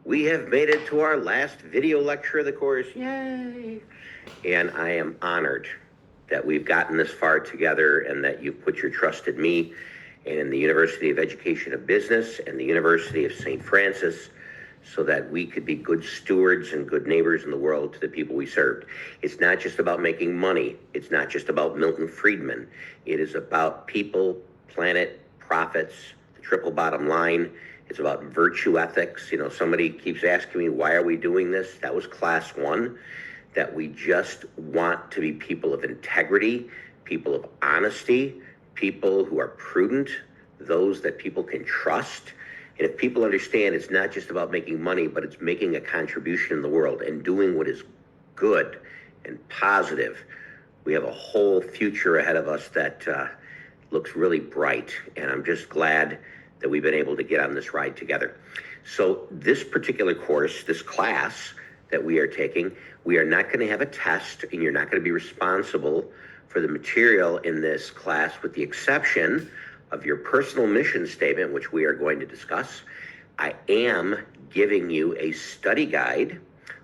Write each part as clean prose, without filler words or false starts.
We have made it to our last video lecture of the course. Yay! And I am honored that we've gotten this far together and that you put your trust in me and in the University of Education of Business and the University of St. Francis so that we could be good stewards and good neighbors in the world to the people we served. It's not just about making money. It's not just about Milton Friedman. It is about people, planet, profits, the triple bottom line. It's about virtue ethics. You know, somebody keeps asking me, why are we doing this? That was class one, that we just want to be people of integrity, people of honesty, people who are prudent, those that people can trust. And if people understand it's not just about making money, but it's making a contribution in the world and doing what is good and positive, we have a whole future ahead of us that looks really bright. And I'm just glad that we've been able to get on this ride together. So this particular course, this class that we are taking, we are not going to have a test, and you're not going to be responsible for the material in this class with the exception of your personal mission statement, which we are going to discuss. I am giving you a study guide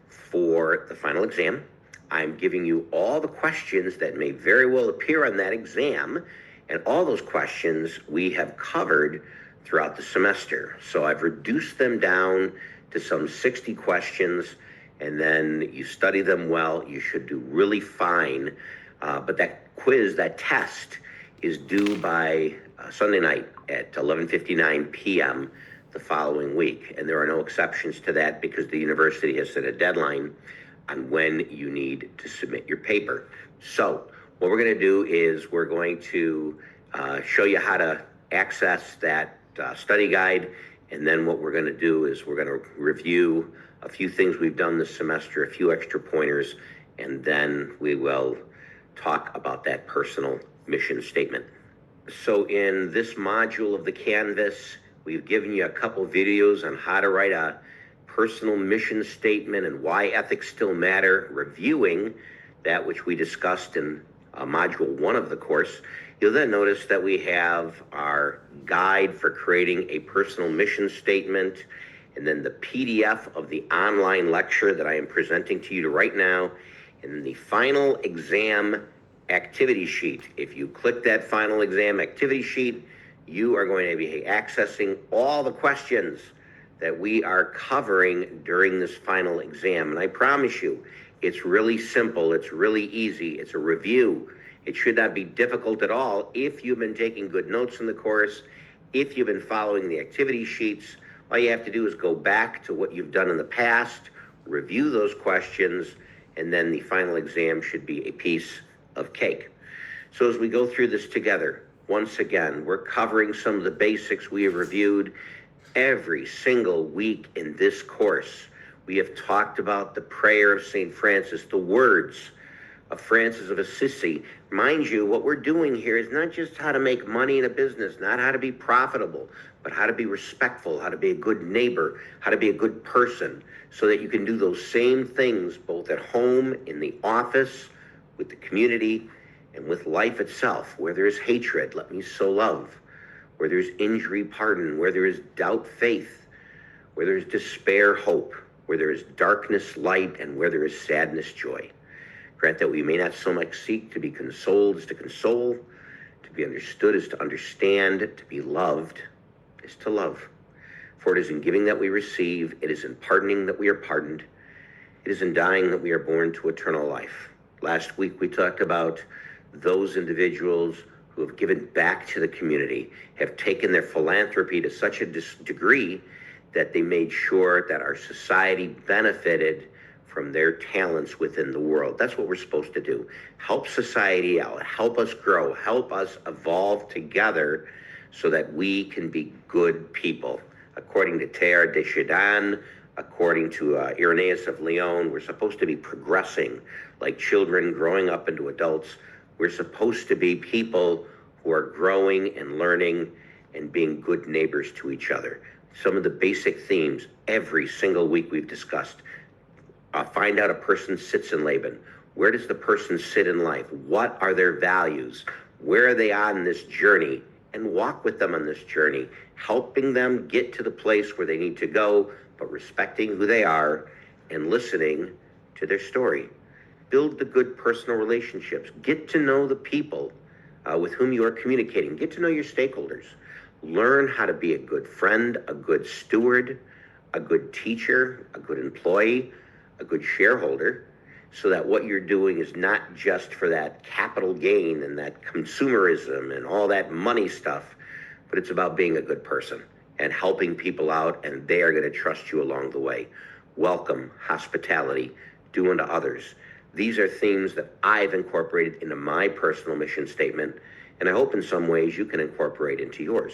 for the final exam. I'm giving you all the questions that may very well appear on that exam, and all those questions we have covered throughout the semester. So I've reduced them down to some 60 questions, and then you study them well, you should do really fine. But that quiz, that test, is due by Sunday night at 11:59 p.m. the following week. And there are no exceptions to that because the university has set a deadline on when you need to submit your paper. So what we're going to do is we're going to show you how to access that study guide. And then what we're going to do is we're going to review a few things we've done this semester, a few extra pointers, and then we will talk about that personal mission statement. So in this module of the Canvas, we've given you a couple videos on how to write a personal mission statement and why ethics still matter, reviewing that which we discussed in module 1 of the course. You'll then notice that we have our guide for creating a personal mission statement, and then the PDF of the online lecture that I am presenting to you right now, and then the final exam activity sheet. If you click that final exam activity sheet, you are going to be accessing all the questions that we are covering during this final exam. And I promise you, it's really simple, it's really easy, it's a review. It should not be difficult at all if you've been taking good notes in the course, if you've been following the activity sheets. All you have to do is go back to what you've done in the past, review those questions, and then the final exam should be a piece of cake. So as we go through this together, once again, we're covering some of the basics we have reviewed every single week in this course. We have talked about the prayer of St. Francis, the words of Francis of Assisi. Mind you, what we're doing here is not just how to make money in a business, not how to be profitable, but how to be respectful, how to be a good neighbor, how to be a good person, so that you can do those same things both at home, in the office, with the community, and with life itself. Where there is hatred, let me sow love. Where there is injury, pardon. Where there is doubt, faith. Where there is despair, hope. Where there is darkness, light. And where there is sadness, joy. Grant that we may not so much seek to be consoled as to console, to be understood as to understand, to be loved as to love. For it is in giving that we receive, it is in pardoning that we are pardoned, it is in dying that we are born to eternal life. Last week we talked about those individuals who have given back to the community, have taken their philanthropy to such a degree that they made sure that our society benefited from their talents within the world. That's what we're supposed to do. Help society out, help us grow, help us evolve together so that we can be good people. According to Teilhard de Chardin, according to Irenaeus of Lyon, we're supposed to be progressing like children growing up into adults. We're supposed to be people who are growing and learning and being good neighbors to each other. Some of the basic themes every single week we've discussed. Find out a person's Sitzenleben. Where does the person sit in life? What are their values? Where are they on this journey? And walk with them on this journey, helping them get to the place where they need to go, but respecting who they are and listening to their story. Build the good personal relationships. Get to know the people with whom you are communicating. Get to know your stakeholders. Learn how to be a good friend, a good steward, a good teacher, a good employee, a good shareholder, so that what you're doing is not just for that capital gain and that consumerism and all that money stuff, but it's about being a good person and helping people out, and they are going to trust you along the way. Welcome, hospitality, do unto others. These are themes that I've incorporated into my personal mission statement, and I hope in some ways you can incorporate into yours.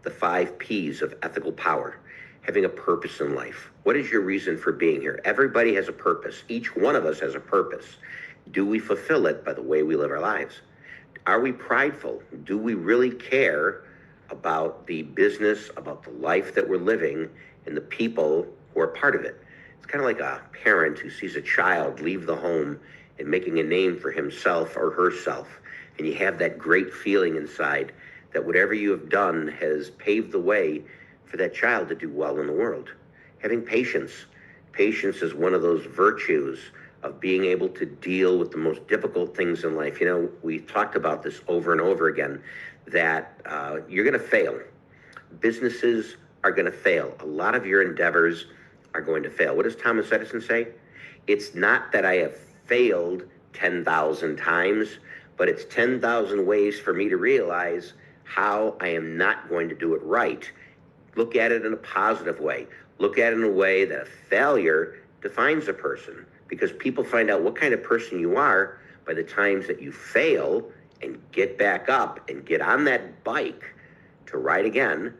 The 5 P's of ethical power. Having a purpose in life. What is your reason for being here? Everybody has a purpose. Each one of us has a purpose. Do we fulfill it by the way we live our lives? Are we prideful? Do we really care about the business, about the life that we're living, and the people who are part of it? It's kind of like a parent who sees a child leave the home and making a name for himself or herself. And you have that great feeling inside that whatever you have done has paved the way for that child to do well in the world. Having patience. Patience is one of those virtues of being able to deal with the most difficult things in life. You know, we talked about this over and over again, that you're going to fail. Businesses are going to fail. A lot of your endeavors are going to fail. What does Thomas Edison say? It's not that I have failed 10,000 times, but it's 10,000 ways for me to realize how I am not going to do it right. Look at it in a positive way. Look at it in a way that a failure defines a person, because people find out what kind of person you are by the times that you fail and get back up and get on that bike to ride again,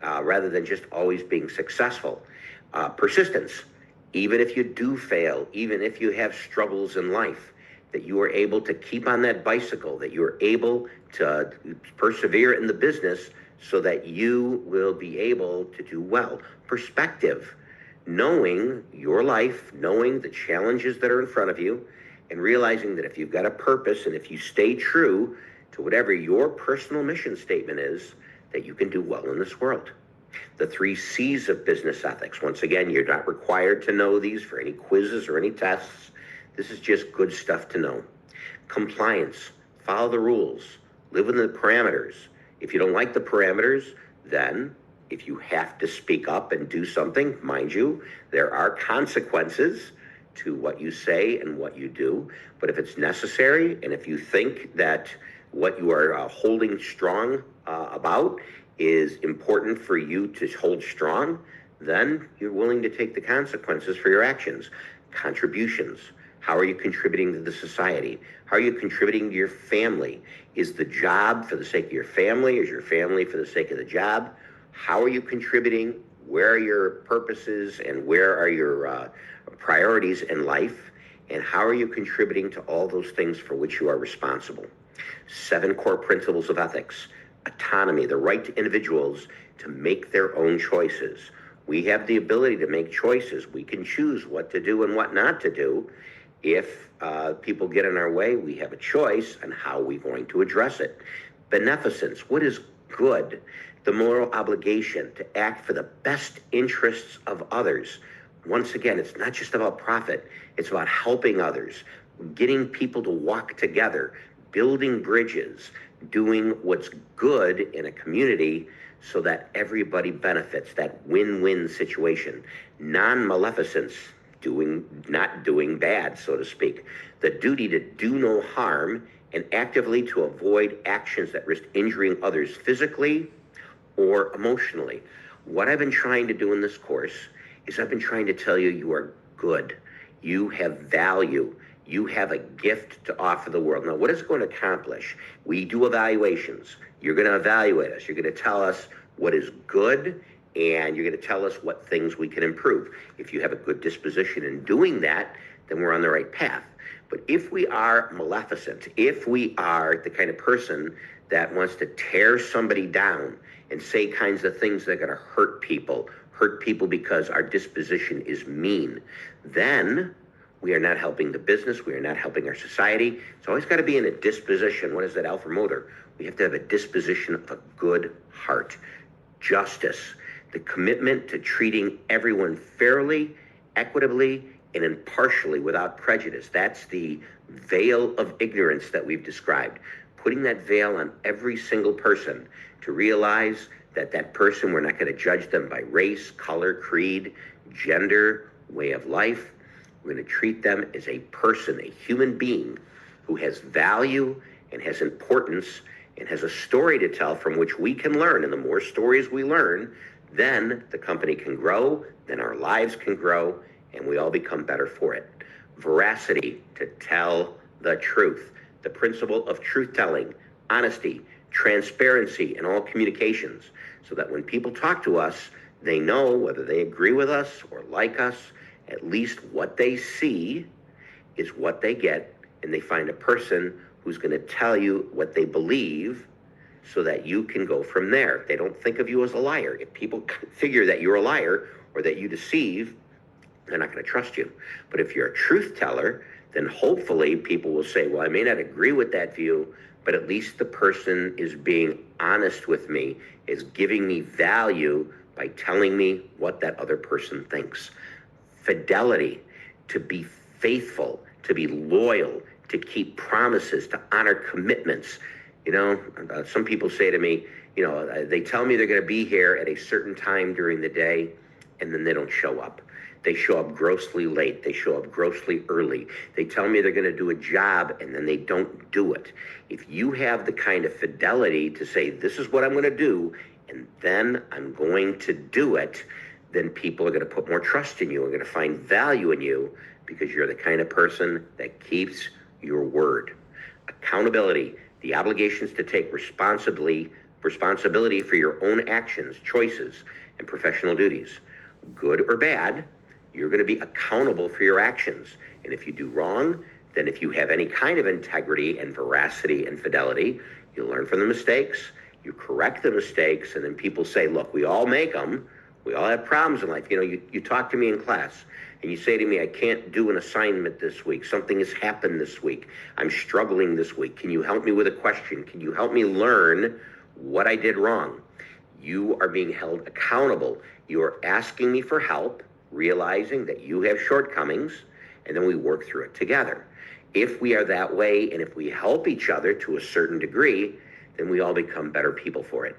rather than just always being successful. Persistence. Even if you do fail, even if you have struggles in life, that you are able to keep on that bicycle, that you are able to persevere in the business so that you will be able to do well. Perspective, knowing your life, knowing the challenges that are in front of you, and realizing that if you've got a purpose and if you stay true to whatever your personal mission statement is, that you can do well in this world. The 3 C's of business ethics. Once again, you're not required to know these for any quizzes or any tests. This is just good stuff to know. Compliance, follow the rules, live within the parameters. If you don't like the parameters, then if you have to speak up and do something, mind you, there are consequences to what you say and what you do. But if it's necessary, and if you think that what you are holding strong about is important for you to hold strong, then you're willing to take the consequences for your actions. Contributions. How are you contributing to the society? How are you contributing to your family? Is the job for the sake of your family? Is your family for the sake of the job? How are you contributing? Where are your purposes and where are your priorities in life? And how are you contributing to all those things for which you are responsible? 7 core principles of ethics. Autonomy, the right to individuals to make their own choices. We have the ability to make choices. We can choose what to do and what not to do. If people get in our way, we have a choice on how we're going to address it. Beneficence, what is good? The moral obligation to act for the best interests of others. Once again, it's not just about profit. It's about helping others, getting people to walk together, building bridges, doing what's good in a community so that everybody benefits, that win-win situation. Non-maleficence, not doing bad, so to speak. The duty to do no harm and actively to avoid actions that risk injuring others physically or emotionally. What I've been trying to do in this course is I've been trying to tell you you are good. You have value. You have a gift to offer the world. Now, what is it going to accomplish? We do evaluations. You're going to evaluate us. You're going to tell us what is good, and you're going to tell us what things we can improve. If you have a good disposition in doing that, then we're on the right path. But if we are maleficent, if we are the kind of person that wants to tear somebody down and say kinds of things that are going to hurt people because our disposition is mean, then we are not helping the business. We are not helping our society. It's always got to be in a disposition. What is that alpha motor? We have to have a disposition of a good heart. Justice. the commitment to treating everyone fairly, equitably, and impartially without prejudice. That's the veil of ignorance that we've described. Putting that veil on every single person to realize that that person, we're not going to judge them by race, color, creed, gender, way of life. We're going to treat them as a person, a human being who has value and has importance and has a story to tell from which we can learn. And the more stories we learn, then the company can grow, then our lives can grow, and we all become better for it. Veracity, to tell the truth. The principle of truth-telling, honesty, transparency in all communications, so that when people talk to us, they know whether they agree with us or like us, at least what they see is what they get, and they find a person who's going to tell you what they believe so that you can go from there. They don't think of you as a liar. If people figure that you're a liar or that you deceive, they're not going to trust you. But if you're a truth teller, then hopefully people will say, well, I may not agree with that view, but at least the person is being honest with me, is giving me value by telling me what that other person thinks. Fidelity, to be faithful, to be loyal, to keep promises, to honor commitments. Some people say to me, they tell me they're going to be here at a certain time during the day, and then they don't show up. They show up grossly late. They show up grossly early. They tell me they're going to do a job, and then they don't do it. If you have the kind of fidelity to say, this is what I'm going to do, and then I'm going to do it, then people are going to put more trust in you, are going to find value in you, because you're the kind of person that keeps your word. Accountability, the obligations to take responsibility for your own actions, choices, and professional duties. Good or bad, you're going to be accountable for your actions. And if you do wrong, then if you have any kind of integrity and veracity and fidelity, you learn from the mistakes, you correct the mistakes, and then people say, look, we all make them. We all have problems in life. You talk to me in class, and you say to me, I can't do an assignment this week. Something has happened this week. I'm struggling this week. Can you help me with a question? Can you help me learn what I did wrong? You are being held accountable. You are asking me for help, realizing that you have shortcomings, and then we work through it together. If we are that way, and if we help each other to a certain degree, then we all become better people for it.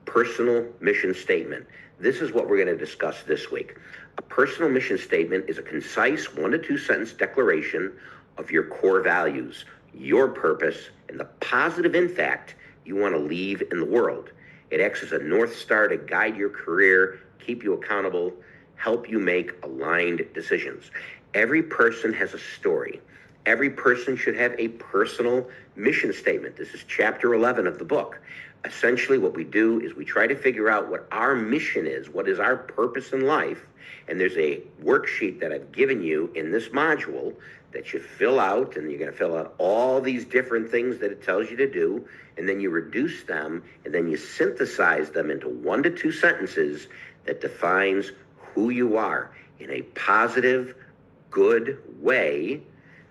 Personal mission statement. This is what we're going to discuss this week. A personal mission statement is a concise 1 to 2 sentence declaration of your core values, your purpose, and the positive impact you want to leave in the world. It acts as a North Star to guide your career, keep you accountable, help you make aligned decisions. Every person has a story. Every person should have a personal mission statement. This is chapter 11 of the book. Essentially, what we do is we try to figure out what our mission is, what is our purpose in life, and there's a worksheet that I've given you in this module that you fill out, and you're going to fill out all these different things that it tells you to do, and then you reduce them, and then you synthesize them into 1 to 2 sentences that defines who you are in a positive, good way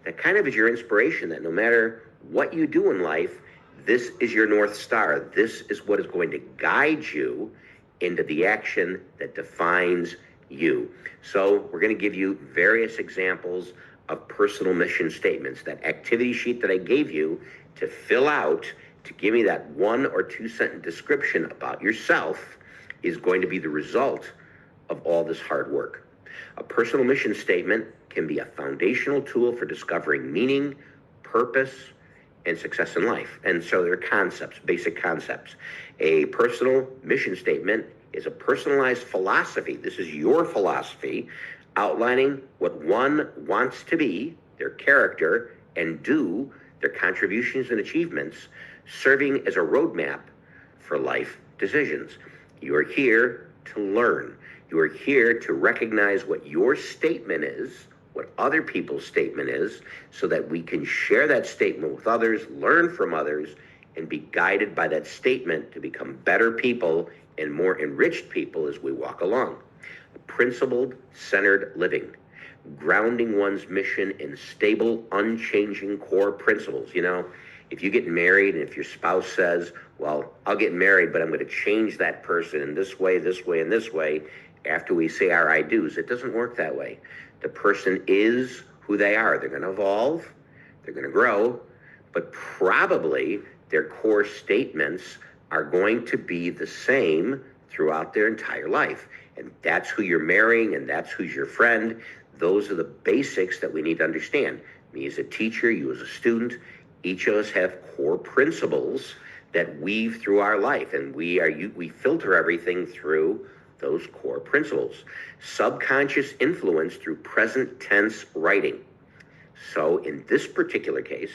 that kind of is your inspiration, that no matter what you do in life, this is your North Star. This is what is going to guide you into the action that defines you. So we're going to give you various examples of personal mission statements. That activity sheet that I gave you to fill out, to give me that 1 or 2 sentence description about yourself, is going to be the result of all this hard work. A personal mission statement can be a foundational tool for discovering meaning, purpose, and success in life. And so there are concepts, basic concepts. A personal mission statement is a personalized philosophy. This is your philosophy, outlining what one wants to be, their character, and do, their contributions and achievements, serving as a roadmap for life decisions. You are here to learn. You are here to recognize what your statement is, what other people's statement is, so that we can share that statement with others, learn from others, and be guided by that statement to become better people and more enriched people as we walk along. Principled, centered living, grounding one's mission in stable, unchanging core principles. If you get married and if your spouse says, well, I'll get married, but I'm going to change that person in this way, and this way, after we say our I do's, it doesn't work that way. The person is who they are. They're going to evolve, they're going to grow, but probably their core statements are going to be the same throughout their entire life. And that's who you're marrying, and that's who's your friend. Those are the basics that we need to understand. Me as a teacher, you as a student, each of us have core principles that weave through our life, and we filter everything through those core principles. Subconscious influence through present tense writing. So in this particular case,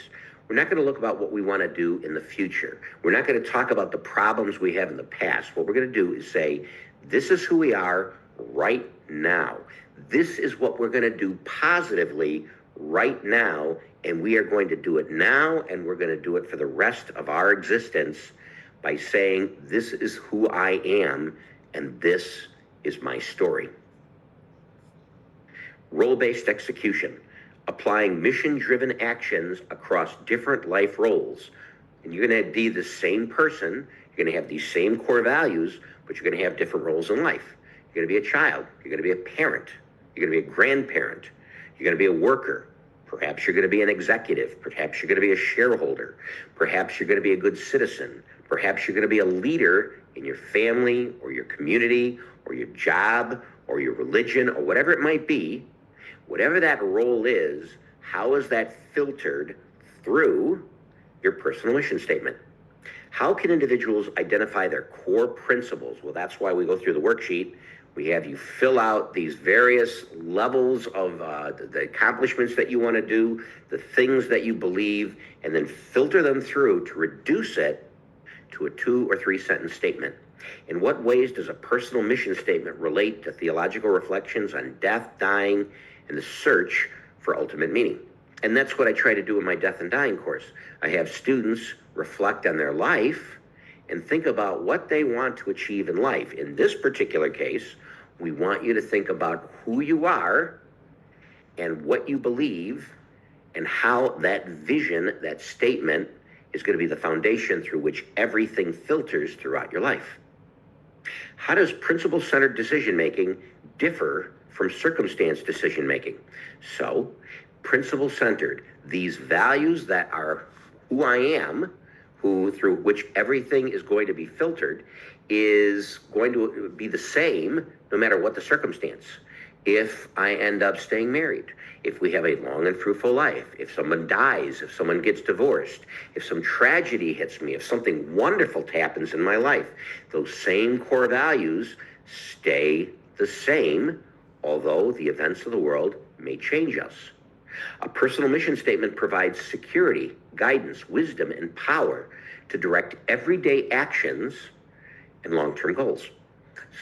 we're not going to look about what we want to do in the future. We're not going to talk about the problems we have in the past. What we're going to do is say, this is who we are right now. This is what we're going to do positively right now, and we are going to do it now, and we're going to do it for the rest of our existence by saying, this is who I am, and this is my story. Role-based execution. Applying mission-driven actions across different life roles. And you're going to be the same person, you're going to have these same core values, but you're going to have different roles in life. You're going to be a child, you're going to be a parent, you're going to be a grandparent, you're going to be a worker, perhaps you're going to be an executive, perhaps you're going to be a shareholder, perhaps you're going to be a good citizen, perhaps you're going to be a leader in your family or your community or your job or your religion or whatever it might be. Whatever that role is, how is that filtered through your personal mission statement? How can individuals identify their core principles? Well, that's why we go through the worksheet. We have you fill out these various levels of the accomplishments that you want to do, the things that you believe, and then filter them through to reduce it to a 2 or 3 sentence statement. In what ways does a personal mission statement relate to theological reflections on death, dying, and the search for ultimate meaning? And that's what I try to do in my Death and Dying course. I have students reflect on their life and think about what they want to achieve in life. In this particular case, we want you to think about who you are and what you believe and how that vision, that statement, is going to be the foundation through which everything filters throughout your life. How does principle-centered decision-making differ from circumstance decision-making? So, principle-centered, these values that are who I am, through which everything is going to be filtered, is going to be the same no matter what the circumstance. If I end up staying married, if we have a long and fruitful life, if someone dies, if someone gets divorced, if some tragedy hits me, if something wonderful happens in my life, those same core values stay the same, although the events of the world may change us. A personal mission statement provides security, guidance, wisdom, and power to direct everyday actions and long-term goals.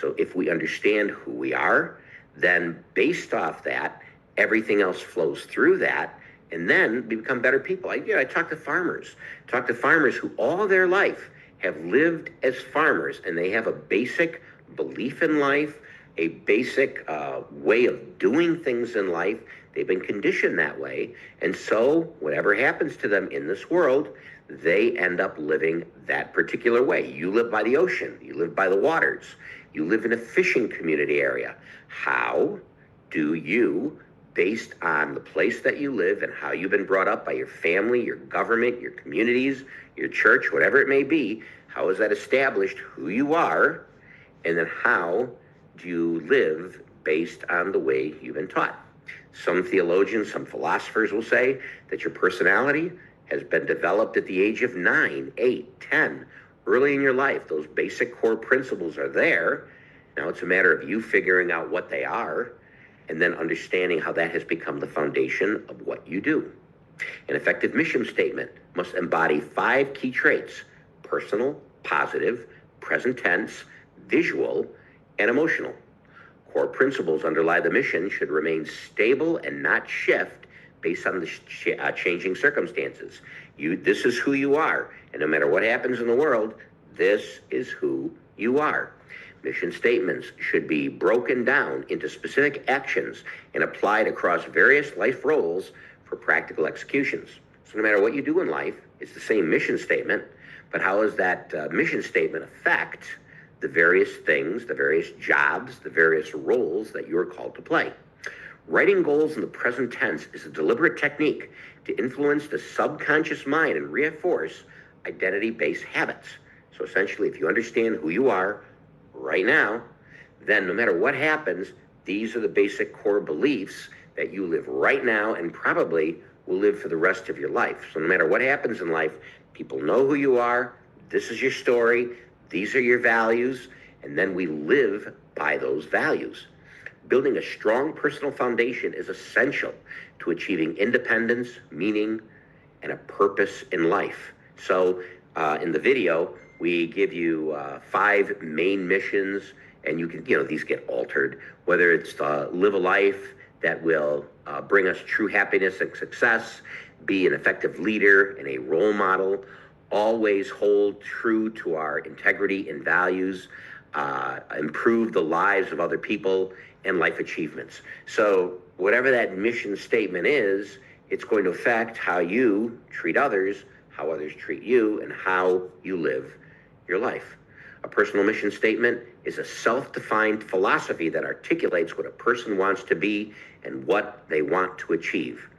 So if we understand who we are, then based off that, everything else flows through that, and then we become better people. I talk to farmers who all their life have lived as farmers, and they have a basic belief in life, a basic way of doing things in life. They've been conditioned that way, and so whatever happens to them in this world, they end up living that particular way. You live by the ocean, you live by the waters, you live in a fishing community area. How do you, based on the place that you live and how you've been brought up by your family, your government, your communities, your church, whatever it may be, how is that established who you are, and then how do you live based on the way you've been taught? Some theologians, some philosophers will say that your personality has been developed at the age of 9, 8, 10. Early in your life, those basic core principles are there. Now it's a matter of you figuring out what they are and then understanding how that has become the foundation of what you do. An effective mission statement must embody 5 key traits: personal, positive, present tense, visual, and emotional. Core principles underlie the mission should remain stable and not shift based on the changing circumstances. This is who you are, and no matter what happens in the world, this is who you are. Mission statements should be broken down into specific actions and applied across various life roles for practical executions. So no matter what you do in life, it's the same mission statement, but how does that mission statement affect the various things, the various jobs, the various roles that you're called to play? Writing goals in the present tense is a deliberate technique to influence the subconscious mind and reinforce identity-based habits. So essentially, if you understand who you are right now, then no matter what happens, these are the basic core beliefs that you live right now and probably will live for the rest of your life. So no matter what happens in life, people know who you are, this is your story, these are your values, and then we live by those values. Building a strong personal foundation is essential to achieving independence, meaning, and a purpose in life. So in the video, we give you 5 main missions, and you can, these get altered, whether it's live a life that will bring us true happiness and success, be an effective leader and a role model, always hold true to our integrity and values, improve the lives of other people, and life achievements. So whatever that mission statement is, it's going to affect how you treat others, how others treat you, and how you live your life. A personal mission statement is a self-defined philosophy that articulates what a person wants to be and what they want to achieve.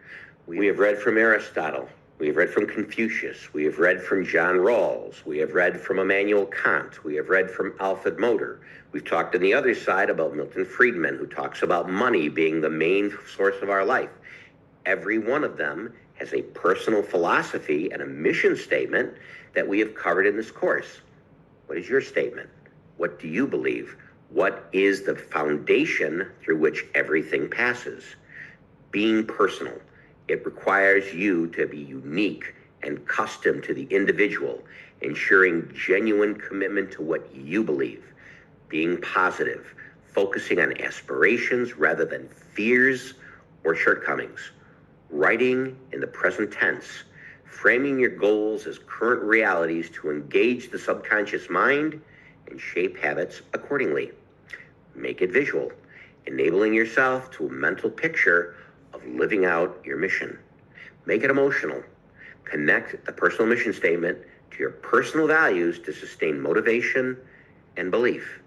We have read from Aristotle. We have read from Confucius. We have read from John Rawls. We have read from Immanuel Kant. We have read from Alfred Moder. We've talked on the other side about Milton Friedman, who talks about money being the main source of our life. Every one of them has a personal philosophy and a mission statement that we have covered in this course. What is your statement? What do you believe? What is the foundation through which everything passes? Being personal. It requires you to be unique and custom to the individual, ensuring genuine commitment to what you believe. Being positive, focusing on aspirations rather than fears or shortcomings. Writing in the present tense, framing your goals as current realities to engage the subconscious mind and shape habits accordingly. Make it visual, enabling yourself to a mental picture of living out your mission. Make it emotional. Connect the personal mission statement to your personal values to sustain motivation and belief.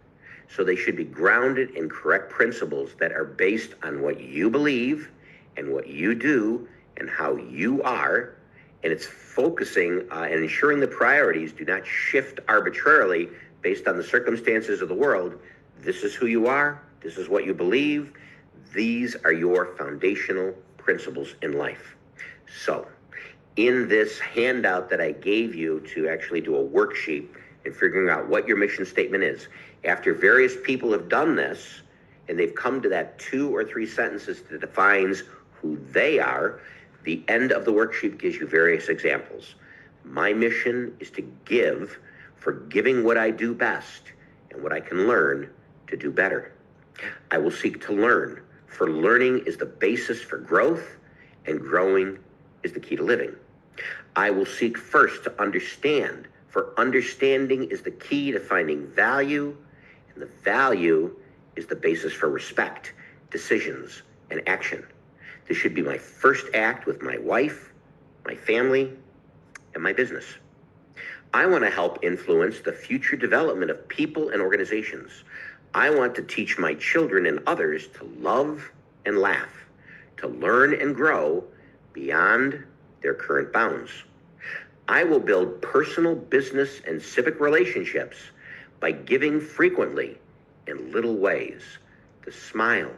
So they should be grounded in correct principles that are based on what you believe and what you do and how you are. And it's focusing and ensuring the priorities do not shift arbitrarily based on the circumstances of the world. This is who you are. This is what you believe. These are your foundational principles in life. So in this handout that I gave you to actually do a worksheet in figuring out what your mission statement is, after various people have done this and they've come to that 2 or 3 sentences that defines who they are, the end of the worksheet gives you various examples. My mission is to give for giving what I do best and what I can learn to do better. I will seek to learn, for learning is the basis for growth, and growing is the key to living. I will seek first to understand, for understanding is the key to finding value, and the value is the basis for respect, decisions, and action. This should be my first act with my wife, my family, and my business. I want to help influence the future development of people and organizations. I want to teach my children and others to love and laugh, to learn and grow beyond their current bounds. I will build personal, business, and civic relationships by giving frequently in little ways. The smile,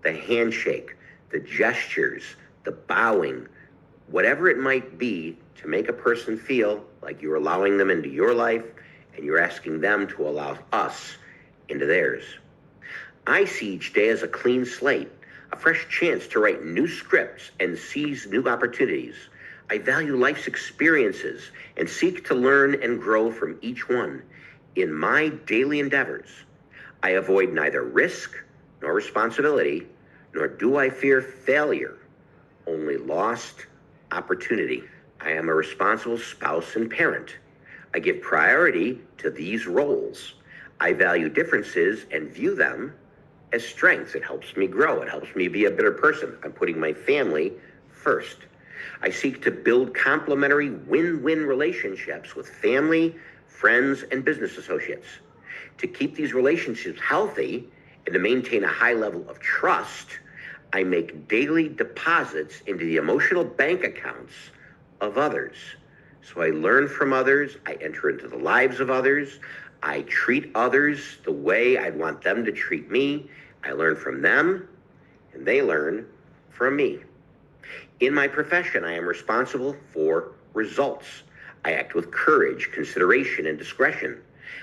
the handshake, the gestures, the bowing, whatever it might be to make a person feel like you're allowing them into your life and you're asking them to allow us into theirs. I see each day as a clean slate, a fresh chance to write new scripts and seize new opportunities. I value life's experiences and seek to learn and grow from each one. In my daily endeavors, I avoid neither risk nor responsibility, nor do I fear failure, only lost opportunity. I am a responsible spouse and parent. I give priority to these roles. I value differences and view them as strengths. It helps me grow. It helps me be a better person. I'm putting my family first. I seek to build complementary win-win relationships with family, friends, and business associates. To keep these relationships healthy and to maintain a high level of trust, I make daily deposits into the emotional bank accounts of others. So I learn from others, I enter into the lives of others, I treat others the way I'd want them to treat me. I learn from them, and they learn from me. In my profession, I am responsible for results. I act with courage, consideration, and discretion.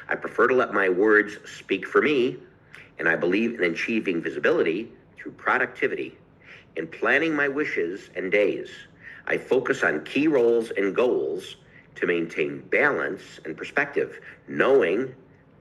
I prefer to let my words speak for me, and I believe in achieving visibility through productivity. In planning my wishes and days, I focus on key roles and goals to maintain balance and perspective, knowing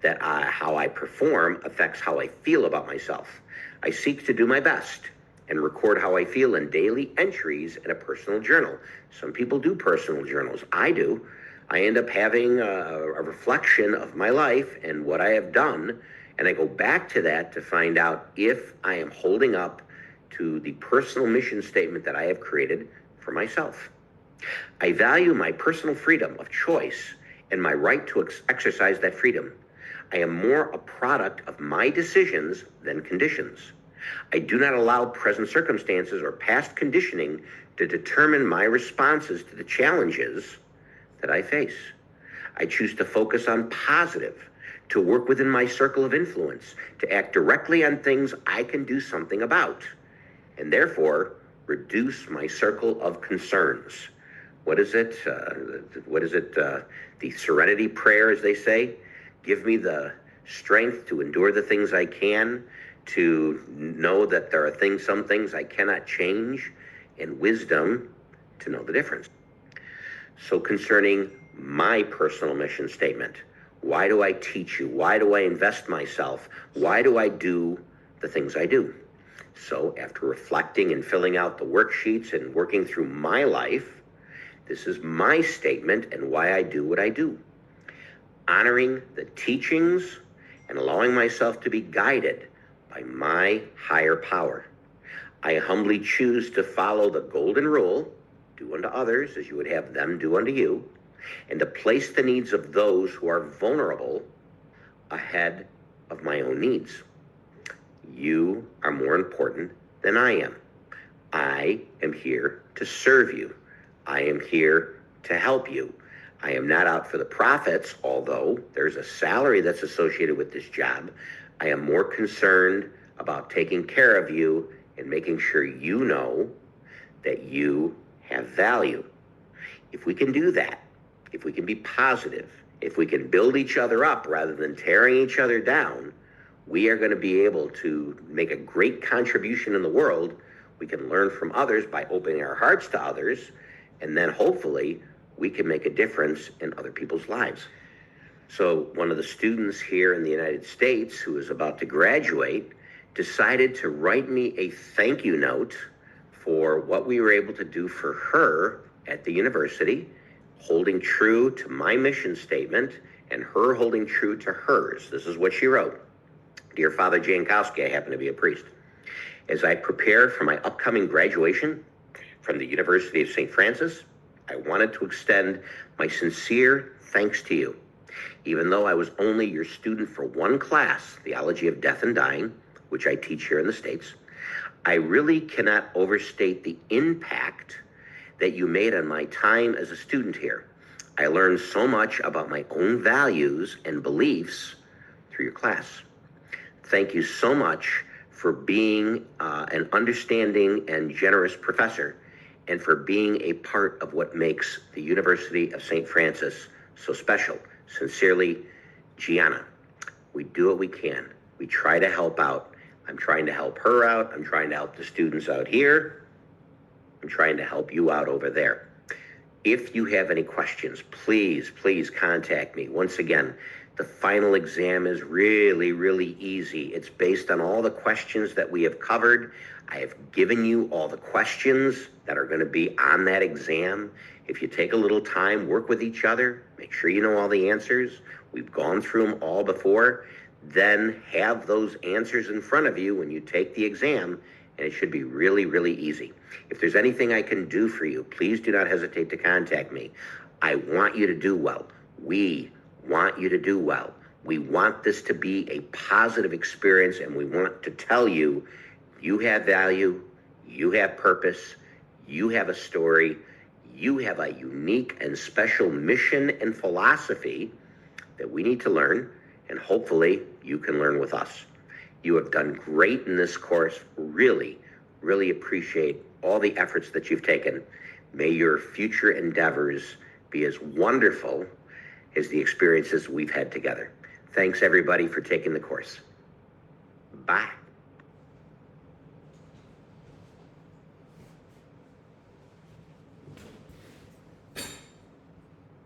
that how I perform affects how I feel about myself. I seek to do my best and record how I feel in daily entries in a personal journal. Some people do personal journals. I do. I end up having a reflection of my life and what I have done, and I go back to that to find out if I am holding up to the personal mission statement that I have created for myself. I value my personal freedom of choice and my right to exercise that freedom. I am more a product of my decisions than conditions. I do not allow present circumstances or past conditioning to determine my responses to the challenges that I face. I choose to focus on positive, to work within my circle of influence, to act directly on things I can do something about, and therefore reduce my circle of concerns. What is it? The serenity prayer, as they say. Give me the strength to endure the things I can, to know that there are some things I cannot change, and wisdom to know the difference. So concerning my personal mission statement, why do I teach you? Why do I invest myself? Why do I do the things I do? So after reflecting and filling out the worksheets and working through my life, this is my statement and why I do what I do. Honoring the teachings and allowing myself to be guided by my higher power. I humbly choose to follow the golden rule, do unto others as you would have them do unto you, and to place the needs of those who are vulnerable ahead of my own needs. You are more important than I am. I am here to serve you. I am here to help you. I am not out for the profits, although there's a salary that's associated with this job. I am more concerned about taking care of you and making sure you know that you have value. If we can do that, if we can be positive, if we can build each other up rather than tearing each other down, we are going to be able to make a great contribution in the world. We can learn from others by opening our hearts to others, and then hopefully we can make a difference in other people's lives. So one of the students here in the United States who is about to graduate decided to write me a thank you note for what we were able to do for her at the university, holding true to my mission statement and her holding true to hers. This is what she wrote. Dear Father Jankowski, I happen to be a priest. As I prepare for my upcoming graduation from the University of St. Francis, I wanted to extend my sincere thanks to you. Even though I was only your student for one class, Theology of Death and Dying, which I teach here in the States, I really cannot overstate the impact that you made on my time as a student here. I learned so much about my own values and beliefs through your class. Thank you so much for being an understanding and generous professor, and for being a part of what makes the University of St. Francis so special. Sincerely, Gianna. We do what we can. We try to help out. I'm trying to help her out. I'm trying to help the students out here. I'm trying to help you out over there. If you have any questions, please contact me. Once again, the final exam is really, really easy. It's based on all the questions that we have covered. I have given you all the questions that are going to be on that exam. If you take a little time, work with each other, make sure you know all the answers. We've gone through them all before. Then have those answers in front of you when you take the exam, and it should be really, really easy. If there's anything I can do for you, please do not hesitate to contact me. I want you to do well. We want you to do well. We want this to be a positive experience, and we want to tell you, you have value, you have purpose, you have a story, you have a unique and special mission and philosophy that we need to learn, and hopefully you can learn with us. You have done great in this course. Really, really appreciate all the efforts that you've taken. May your future endeavors be as wonderful as the experiences we've had together. Thanks, everybody, for taking the course. Bye.